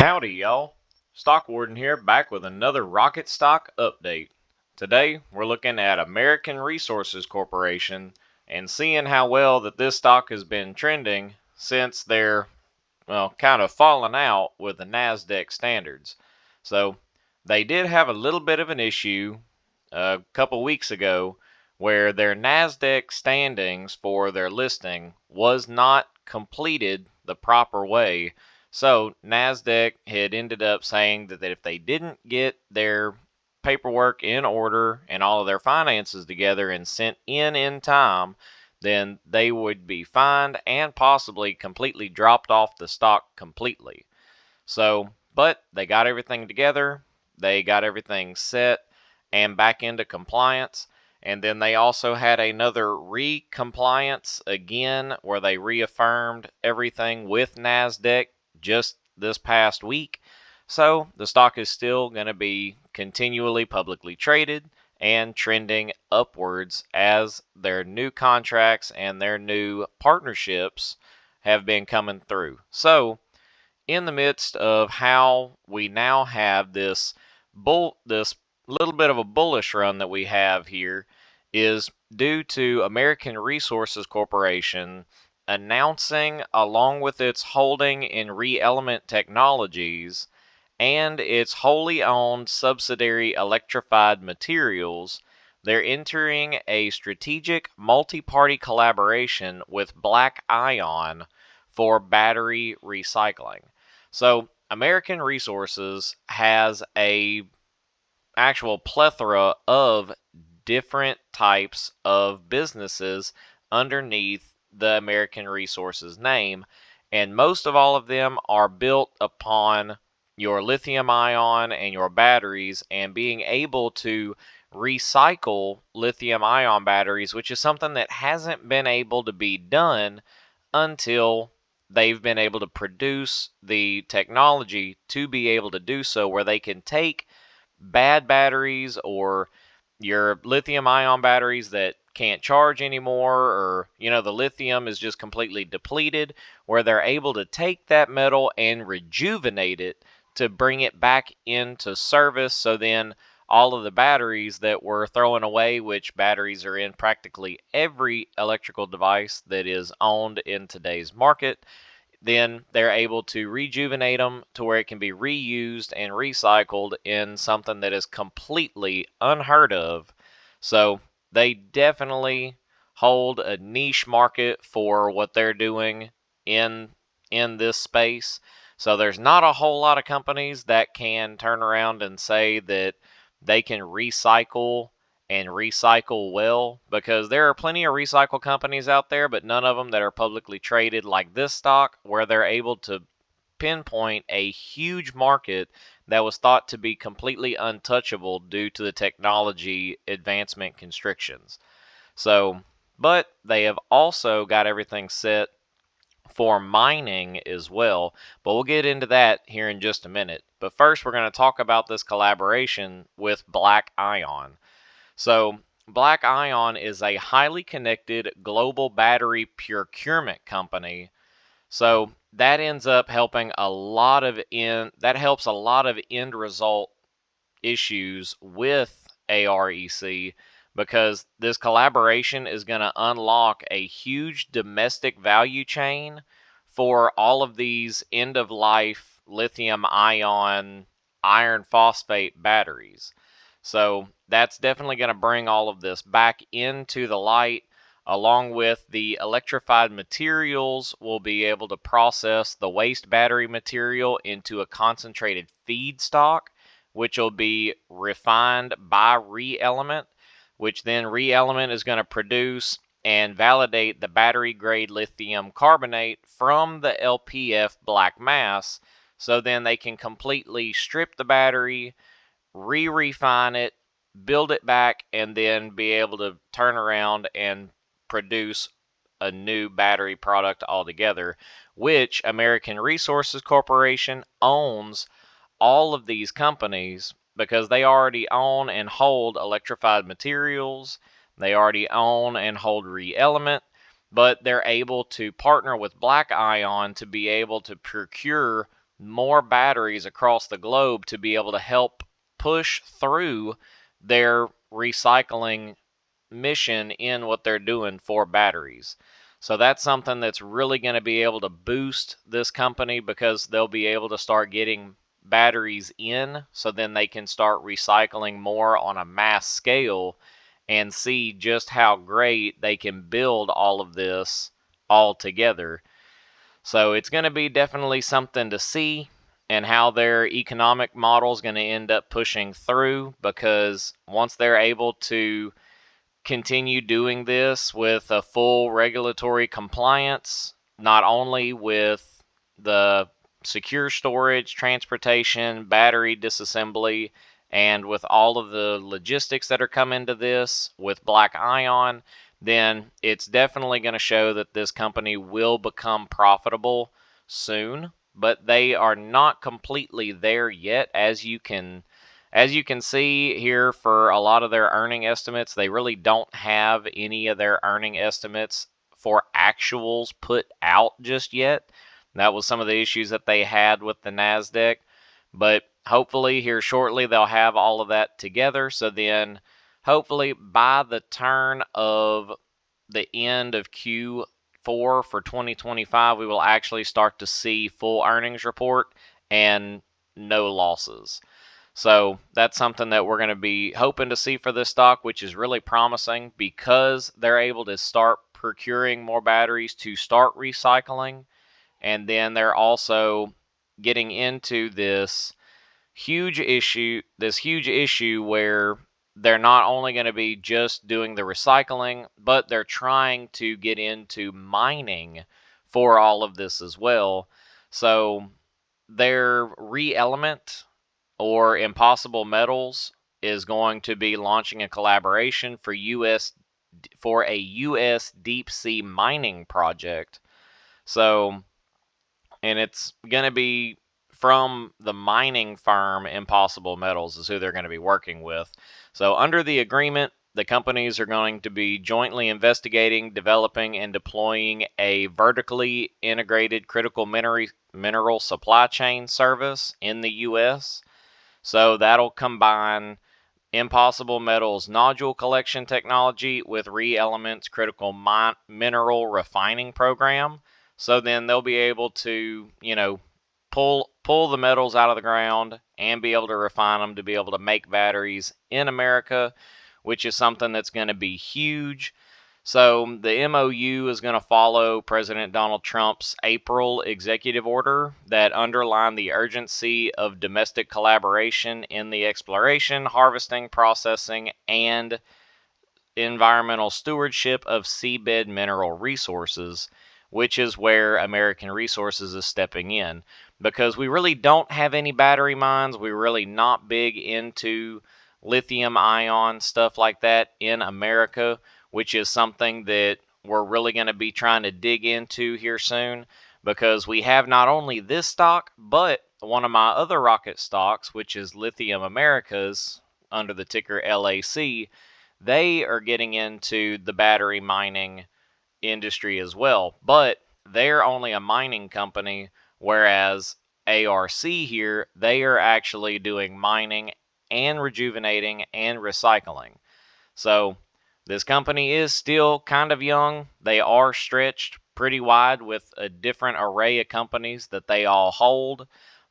Howdy, y'all. Stock Warden here, back with another Rocket Stock update. Today, we're looking at American Resources Corporation and seeing how well that this stock has been trending since they're, kind of fallen out with the NASDAQ standards. So, they did have a little bit of an issue a couple weeks ago where their NASDAQ standings for their listing was not completed the proper way. So NASDAQ had ended up saying that if they didn't get their paperwork in order and all of their finances together and sent in time, then they would be fined and possibly completely dropped off the stock completely. So, but they got everything together, they got everything set and back into compliance. And then they also had another re-compliance again where they reaffirmed everything with NASDAQ just this past week. So the stock is still going to be continually publicly traded and trending upwards as their new contracts and their new partnerships have been coming through. So in the midst of how we now have this little bit of a bullish run that we have here is due to American Resources Corporation announcing, along with its holding in ReElement Technologies and its wholly owned subsidiary Electrified Materials, they're entering a strategic multi-party collaboration with Black Ion for battery recycling. So American Resources has a actual plethora of different types of businesses underneath the American Resources name, and most of all of them are built upon your lithium ion and your batteries and being able to recycle lithium ion batteries, which is something that hasn't been able to be done until they've been able to produce the technology to be able to do so, where they can take bad batteries or your lithium ion batteries that can't charge anymore, or the lithium is just completely depleted, where they're able to take that metal and rejuvenate it to bring it back into service. So then all of the batteries that we're throwing away, which batteries are in practically every electrical device that is owned in today's market, then they're able to rejuvenate them to where it can be reused and recycled in something that is completely unheard of. So they definitely hold a niche market for what they're doing in this space. So there's not a whole lot of companies that can turn around and say that they can recycle and recycle well, because there are plenty of recycle companies out there, but none of them that are publicly traded like this stock, where they're able to pinpoint a huge market that was thought to be completely untouchable due to the technology advancement constrictions. So, but they have also got everything set for mining as well, but we'll get into that here in just a minute. But first, we're going to talk about this collaboration with Black Ion. So Black Ion is a highly connected global battery procurement company. So that ends up helping a lot of helps a lot of end result issues with AREC, because this collaboration is going to unlock a huge domestic value chain for all of these end of life lithium ion iron phosphate batteries. So that's definitely going to bring all of this back into the light, along with the electrified materials. Will be able to process the waste battery material into a concentrated feedstock, which will be refined by ReElement, which then ReElement is going to produce and validate the battery grade lithium carbonate from the LPF black mass. So then they can completely strip the battery, refine it, build it back, and then be able to turn around and produce a new battery product altogether, which American Resources Corporation owns all of these companies, because they already own and hold Electrified Materials, they already own and hold ReElement, but they're able to partner with Black Ion to be able to procure more batteries across the globe to be able to help push through their recycling mission in what they're doing for batteries. So that's something that's really going to be able to boost this company, because they'll be able to start getting batteries in, so then they can start recycling more on a mass scale and see just how great they can build all of this all together. So it's going to be definitely something to see, and how their economic model is going to end up pushing through, because once they're able to continue doing this with a full regulatory compliance, not only with the secure storage, transportation, battery disassembly, and with all of the logistics that are coming to this with Black Ion, then it's definitely going to show that this company will become profitable soon. But they are not completely there yet, as you can see here. For a lot of their earning estimates, they really don't have any of their earning estimates for actuals put out just yet. That was some of the issues that they had with the NASDAQ. But hopefully here shortly they'll have all of that together. So then hopefully by the turn of the end of Q4 for 2025, we will actually start to see full earnings report and no losses. So that's something that we're going to be hoping to see for this stock, which is really promising, because they're able to start procuring more batteries to start recycling. And then they're also getting into this huge issue where they're not only going to be just doing the recycling, but they're trying to get into mining for all of this as well. So their ReElement, or Impossible Metals, is going to be launching a collaboration for a US deep sea mining project. So, and it's going to be from the mining firm Impossible Metals is who they're going to be working with. So under the agreement, the companies are going to be jointly investigating, developing, and deploying a vertically integrated critical mineral supply chain service in the U.S. So that'll combine Impossible Metals nodule collection technology with ReElement's critical mineral refining program. So then they'll be able to, pull the metals out of the ground and be able to refine them to be able to make batteries in America, which is something that's going to be huge. So the MOU is going to follow President Donald Trump's April executive order that underlined the urgency of domestic collaboration in the exploration, harvesting, processing, and environmental stewardship of seabed mineral resources, which is where American Resources is stepping in, because we really don't have any battery mines. We're really not big into lithium ion stuff like that in America, which is something that we're really going to be trying to dig into here soon, because we have not only this stock, but one of my other rocket stocks, which is Lithium Americas under the ticker LAC. They are getting into the battery mining industry as well, but they're only a mining company, whereas ARC here, they are actually doing mining and rejuvenating and recycling. So this company is still kind of young. They are stretched pretty wide with a different array of companies that they all hold,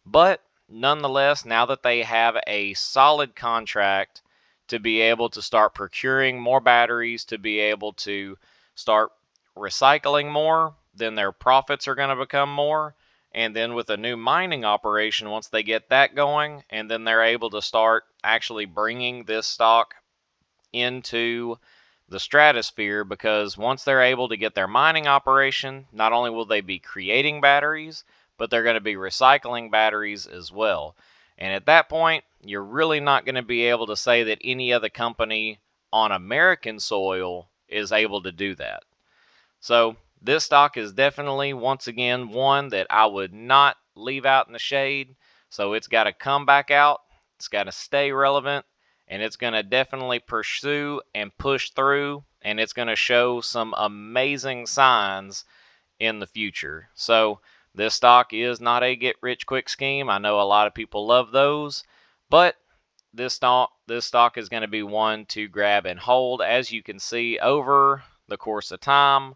but nonetheless, now that they have a solid contract to be able to start procuring more batteries, to be able to start recycling more, then their profits are going to become more. And then with a new mining operation, once they get that going, and then they're able to start actually bringing this stock into the stratosphere, because once they're able to get their mining operation, not only will they be creating batteries, but they're going to be recycling batteries as well. And at that point, you're really not going to be able to say that any other company on American soil is able to do that. So this stock is definitely, once again, one that I would not leave out in the shade. So it's got to come back out. It's got to stay relevant, and it's going to definitely pursue and push through, and it's going to show some amazing signs in the future. So This stock is not a get-rich-quick scheme. I know a lot of people love those, but this stock is going to be one to grab and hold. As you can see over the course of time,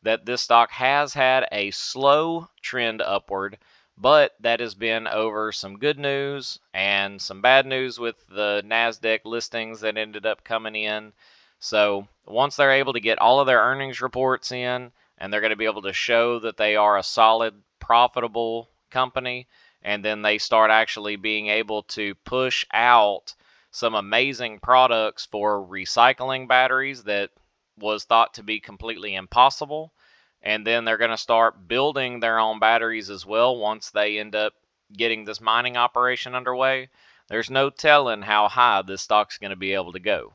that this stock has had a slow trend upward, but that has been over some good news and some bad news with the NASDAQ listings that ended up coming in. So once they're able to get all of their earnings reports in, and they're going to be able to show that they are a solid, profitable company, and then they start actually being able to push out some amazing products for recycling batteries that was thought to be completely impossible. And then they're going to start building their own batteries as well once they end up getting this mining operation underway. There's no telling how high this stock's going to be able to go.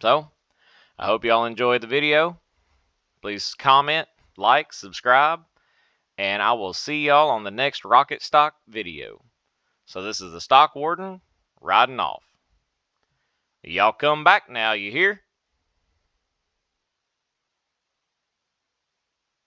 So, I hope y'all enjoyed the video. Please comment, like, subscribe, and I will see y'all on the next Rocket Stock video. So this is the Stock Warden riding off. Y'all come back now, you hear?